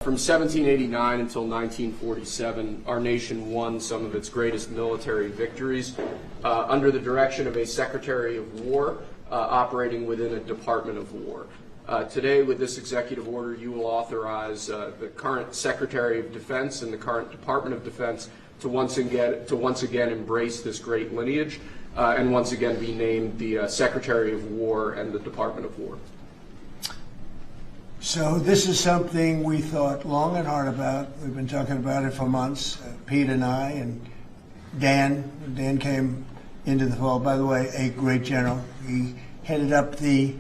From 1789 until 1947, our nation won some of its greatest military victories under the direction of a Secretary of War operating within a Department of War. Today, with this executive order, you will authorize the current Secretary of Defense and the current Department of Defense to once again embrace this great lineage and once again be named the Secretary of War and the Department of War. So this is something we thought long and hard about. We've been talking about it for months, Pete and I, and Dan. Dan came into the fold. By the way, a great general. He headed up the,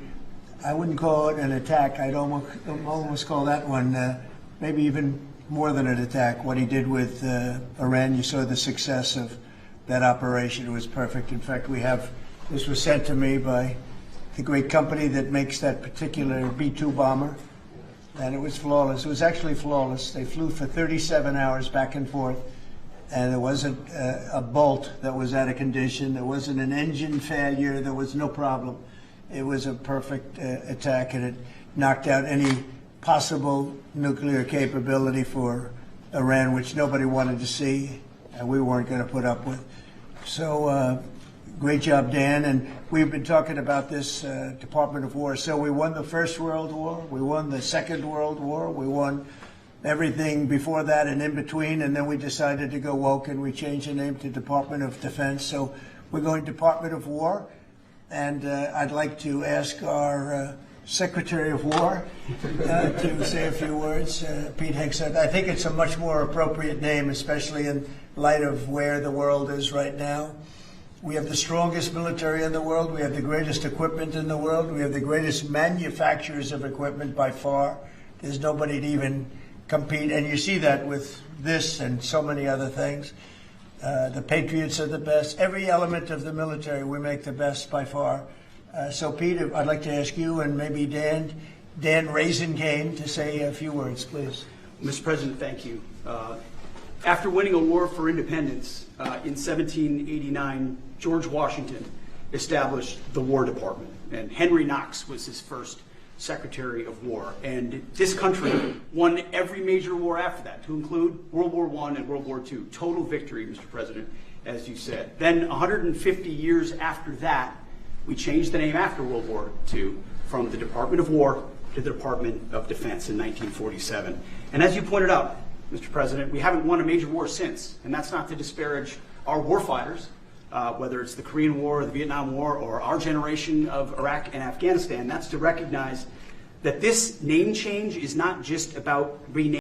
I wouldn't call it an attack. I'd almost call that one maybe even more than an attack. What he did with Iran, you saw the success of that operation. It was perfect. In fact, this was sent to me by the great company that makes that particular B-2 bomber. And it was flawless. It was actually flawless. They flew for 37 hours back and forth, and there wasn't a bolt that was out of condition. There wasn't an engine failure. There was no problem. It was a perfect attack, and it knocked out any possible nuclear capability for Iran, which nobody wanted to see, and we weren't going to put up with. So great job, Dan. And we've been talking about this Department of War. So we won the First World War. We won the Second World War. We won everything before that and in between. And then we decided to go woke, and we changed the name to Department of Defense. So we're going Department of War. And I'd like to ask our Secretary of War to say a few words. Pete Hegseth. I think it's a much more appropriate name, especially in light of where the world is right now. We have the strongest military in the world. We have the greatest equipment in the world. We have the greatest manufacturers of equipment by far. There's nobody to even compete. And you see that with this and so many other things. The Patriots are the best. Every element of the military, we make the best by far. So, Pete, I'd like to ask you and maybe Dan Raisin-Cane to say a few words, please. Mr. President, thank you. After winning a war for independence in 1789, George Washington established the War Department, and Henry Knox was his first Secretary of War. And this country won every major war after that, to include World War I and World War II. Total victory, Mr. President, as you said. Then 150 years after that, we changed the name after World War II from the Department of War to the Department of Defense in 1947. And as you pointed out, Mr. President, we haven't won a major war since, and that's not to disparage our warfighters, whether it's the Korean War, or the Vietnam War, or our generation of Iraq and Afghanistan. That's to recognize that this name change is not just about renaming